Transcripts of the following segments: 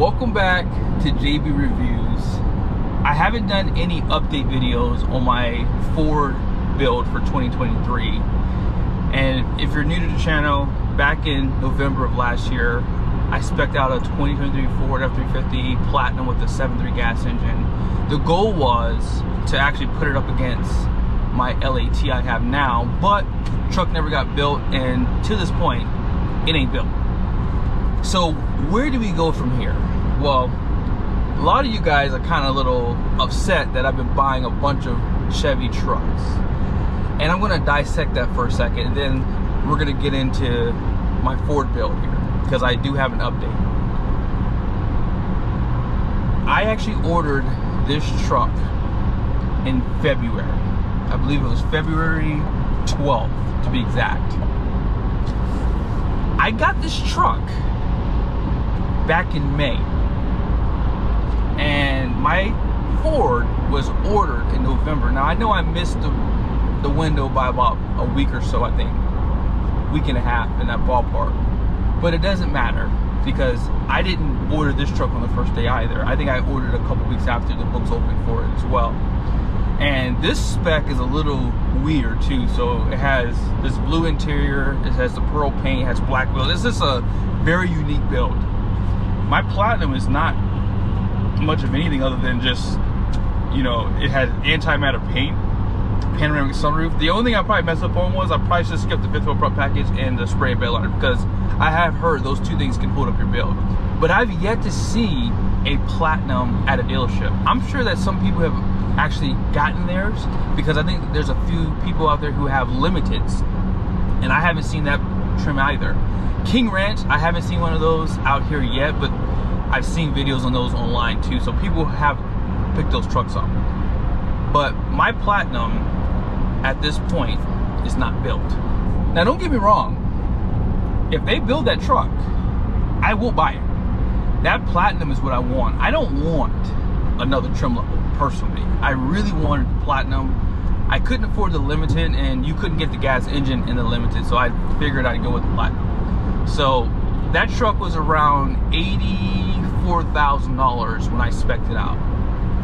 Welcome back to JB Reviews. I haven't done any update videos on my Ford build for 2023. And if you're new to the channel, back in November of last year, I spec'd out a 2023 Ford F350 Platinum with a 7.3 gas engine. The goal was to actually put it up against my LAT I have now, but the truck never got built, and to this point, it ain't built. So where do we go from here? Well, a lot of you guys are kind of a little upset that I've been buying a bunch of Chevy trucks. And I'm gonna dissect that for a second, and then we're gonna get into my Ford build here, because I do have an update. I actually ordered this truck in February. I believe it was February 12th, to be exact. I got this truck back in May, and my Ford was ordered in November. Now I know I missed the window by about a week or so, I think, week and a half, in that ballpark, but it doesn't matter because I didn't order this truck on the first day either. I think I ordered a couple weeks after the books opened for it as well. And this spec is a little weird too. So it has this blue interior, it has the pearl paint, it has black wheels. This is a very unique build. My Platinum is not much of anything other than just, you know, it had anti-matter paint, panoramic sunroof. The only thing I probably messed up on was I probably should skip the fifth wheel front package and the spray bed liner, because I have heard those two things can hold up your build. But I've yet to see a Platinum at a dealership. I'm sure that some people have actually gotten theirs, because I think there's a few people out there who have limiteds, and I haven't seen that trim either. King Ranch, I haven't seen one of those out here yet, but I've seen videos on those online too, so people have picked those trucks up. But my Platinum at this point is not built. Now don't get me wrong, if they build that truck, I will buy it. That Platinum is what I want. I don't want another trim level, personally. I really wanted the Platinum. I couldn't afford the Limited, and you couldn't get the gas engine in the Limited, so I figured I'd go with the Platinum. So that truck was around $84,000 when I spec'd it out.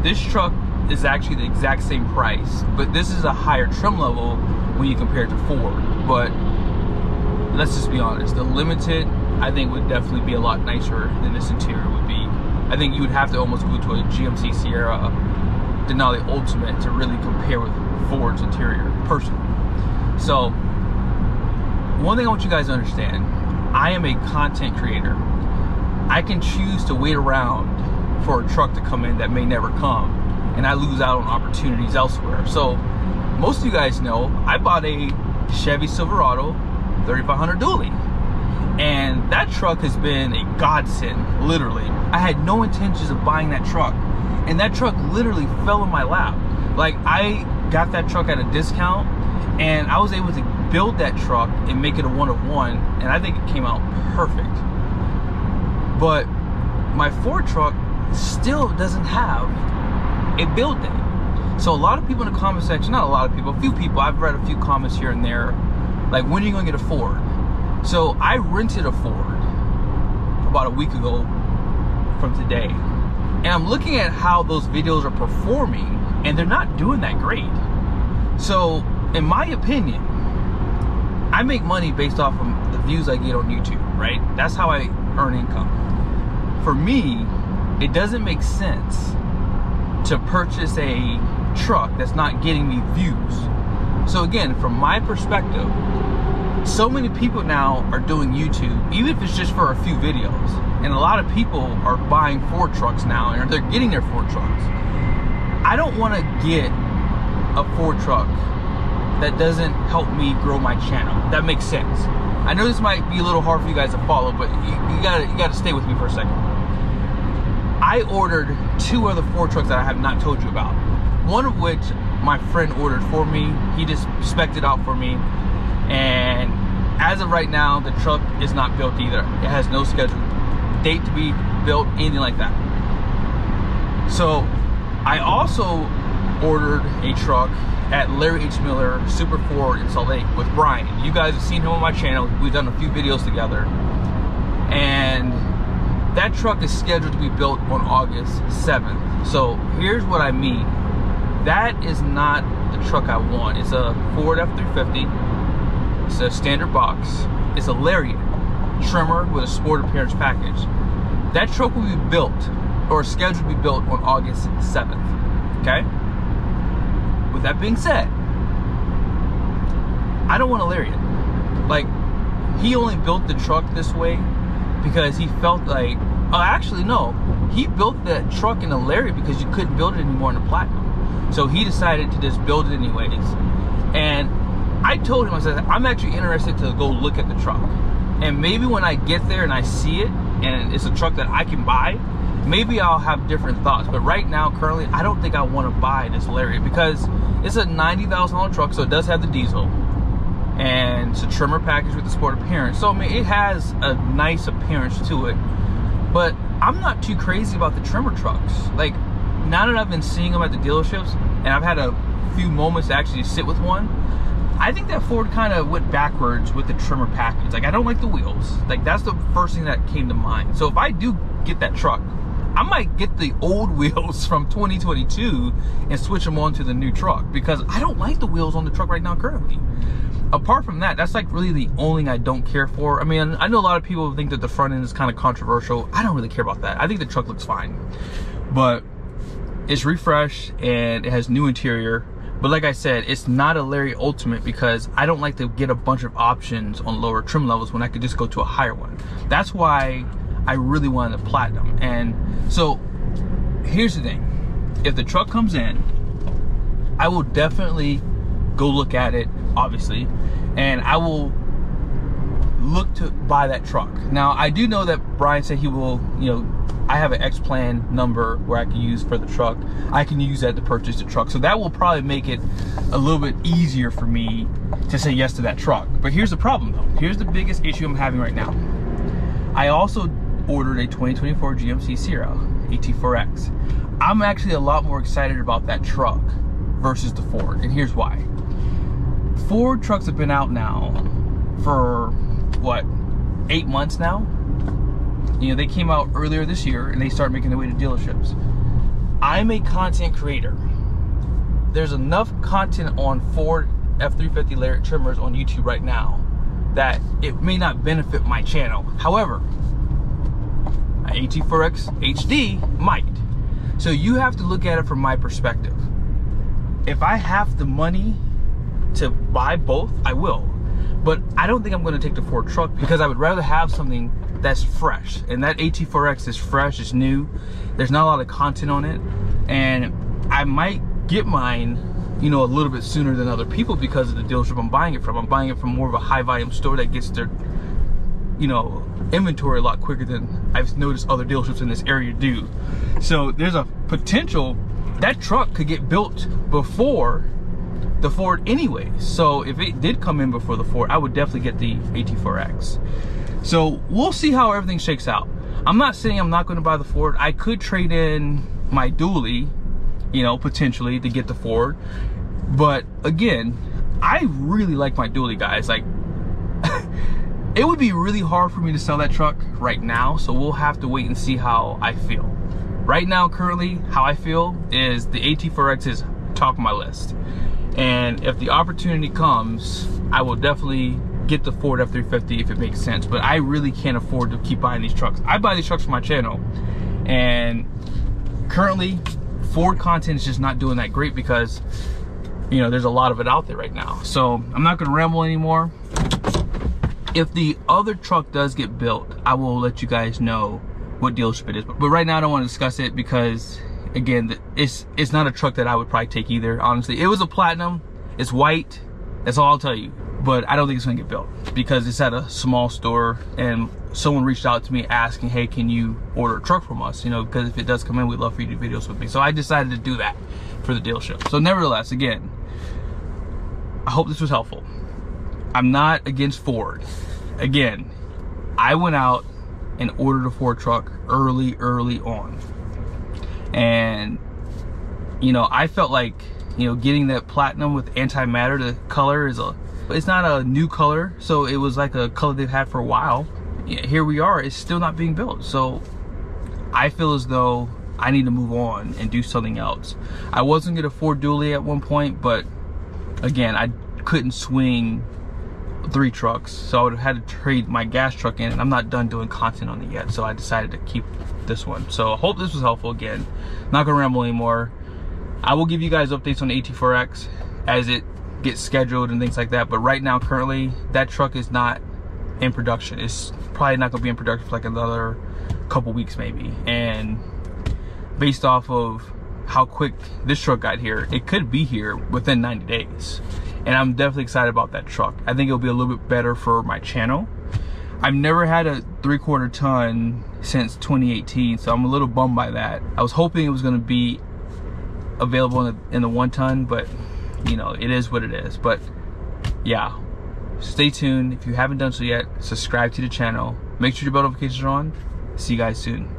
This truck is actually the exact same price, but this is a higher trim level when you compare it to Ford. But let's just be honest, the Limited I think would definitely be a lot nicer than this interior would be. I think you would have to almost go to a GMC Sierra Denali Ultimate to really compare with Ford's interior, personally. So one thing I want you guys to understand, I am a content creator. I can choose to wait around for a truck to come in that may never come, and I lose out on opportunities elsewhere. So most of you guys know I bought a Chevy Silverado 3500 dually, and that truck has been a godsend, literally. I had no intentions of buying that truck, and that truck literally fell in my lap. Like, I got that truck at a discount, and I was able to build that truck and make it a one-of-one, and I think it came out perfect. But my Ford truck still doesn't have a build date. So a lot of people in the comment section, not a lot of people, a few people, I've read a few comments here and there, like, when are you gonna get a Ford? So I rented a Ford about a week ago from today, and I'm looking at how those videos are performing, and they're not doing that great. So in my opinion, I make money based off of the views I get on YouTube, right? That's how I earn income. For me, it doesn't make sense to purchase a truck that's not getting me views. So again, from my perspective, so many people now are doing YouTube, even if it's just for a few videos. And a lot of people are buying Ford trucks now, and they're getting their Ford trucks. I don't want to get a Ford truck that doesn't help me grow my channel. That makes sense. I know this might be a little hard for you guys to follow, but you gotta stay with me for a second. I ordered two other Ford trucks that I have not told you about. One of which my friend ordered for me. He just spec'd it out for me, and as of right now, the truck is not built either. It has no scheduled date to be built, anything like that. So I also ordered a truck at Larry H. Miller Super Ford in Salt Lake with Brian. You guys have seen him on my channel. We've done a few videos together, and that truck is scheduled to be built on August 7th. So here's what I mean. That is not the truck I want. It's a Ford F350. It's a standard box. It's a Lariat trimmer with a sport appearance package. That truck will be built, or scheduled to be built, on August 7th. Okay? With that being said, I don't want a Lariat. Like, he only built the truck this way because he felt like, oh, actually no, he built that truck in a Lariat because you couldn't build it anymore in a Platinum. So he decided to just build it anyways. And I told him, I said, I'm actually interested to go look at the truck. And maybe when I get there and I see it, and it's a truck that I can buy, maybe I'll have different thoughts. But right now, currently, I don't think I want to buy this Lariat because it's a $90,000 truck, so it does have the diesel. And it's a trimmer package with the sport appearance. So I mean, it has a nice appearance to it, but I'm not too crazy about the trimmer trucks. Like, now that I've been seeing them at the dealerships and I've had a few moments to actually sit with one, I think that Ford kind of went backwards with the trimmer package. Like, I don't like the wheels. Like, that's the first thing that came to mind. So if I do get that truck, I might get the old wheels from 2022 and switch them on to the new truck because I don't like the wheels on the truck right now currently. Apart from that, that's like really the only thing I don't care for. I mean, I know a lot of people think that the front end is kind of controversial. I don't really care about that. I think the truck looks fine, but it's refreshed and it has new interior. But like I said, it's not a Lariat Ultimate because I don't like to get a bunch of options on lower trim levels when I could just go to a higher one. That's why I really wanted a Platinum. And so here's the thing. If the truck comes in, I will definitely go look at it, obviously, and I will look to buy that truck. Now, I do know that Brian said he will, you know, I have an X-Plan number where I can use for the truck. I can use that to purchase the truck. So that will probably make it a little bit easier for me to say yes to that truck. But here's the problem though. Here's the biggest issue I'm having right now. I also ordered a 2024 GMC Sierra AT4X. I'm actually a lot more excited about that truck versus the Ford, and here's why. Ford trucks have been out now for what, 8 months now? You know, they came out earlier this year and they started making their way to dealerships. I'm a content creator. There's enough content on Ford F350 Lariat trimmers on YouTube right now that it may not benefit my channel. However, an AT4X HD might. So you have to look at it from my perspective. If I have the money to buy both, I will. But I don't think I'm going to take the Ford truck because I would rather have something that's fresh. And that AT4X is fresh, it's new. There's not a lot of content on it. And I might get mine, you know, a little bit sooner than other people because of the dealership I'm buying it from. I'm buying it from more of a high volume store that gets their, you know, inventory a lot quicker than I've noticed other dealerships in this area do. So there's a potential that truck could get built before the Ford anyway. So if it did come in before the Ford, I would definitely get the AT4X. So we'll see how everything shakes out. I'm not saying I'm not going to buy the Ford. I could trade in my dually, you know, potentially to get the Ford. But again, I really like my dually, guys. Like, it would be really hard for me to sell that truck right now. So we'll have to wait and see how I feel. Right now, currently, how I feel is the AT4X is top of my list. And if the opportunity comes, I will definitely get the Ford F350 if it makes sense. But I really can't afford to keep buying these trucks. I buy these trucks for my channel. And currently, Ford content is just not doing that great because, you know, there's a lot of it out there right now. So I'm not going to ramble anymore. If the other truck does get built, I will let you guys know what dealership it is. But right now I don't want to discuss it because, again, it's not a truck that I would probably take either, honestly. It was a Platinum, it's white, that's all I'll tell you. But I don't think it's gonna get built because it's at a small store and someone reached out to me asking, hey, can you order a truck from us? You know, because if it does come in, we'd love for you to do videos with me. So I decided to do that for the dealership. So nevertheless, again, I hope this was helpful. I'm not against Ford. Again, I went out and ordered a Ford truck early on. And, you know, I felt like, you know, getting that Platinum with antimatter, the color is it's not a new color. So it was like a color they've had for a while. Here we are, it's still not being built. So I feel as though I need to move on and do something else. I wasn't gonna afford dually at one point, but again, I couldn't swing 3 trucks, so I would have had to trade my gas truck in, and I'm not done doing content on it yet, so I decided to keep this one. So I hope this was helpful. Again, not gonna ramble anymore. I will give you guys updates on the AT4X as it gets scheduled and things like that, but right now, currently, that truck is not in production. It's probably not gonna be in production for like another couple weeks maybe, and based off of how quick this truck got here, it could be here within 90 days. And I'm definitely excited about that truck. I think it'll be a little bit better for my channel. I've never had a 3/4 ton since 2018, so I'm a little bummed by that. I was hoping it was gonna be available in the 1 ton, but you know, it is what it is. But yeah, stay tuned. If you haven't done so yet, subscribe to the channel. Make sure your bell notifications are on. See you guys soon.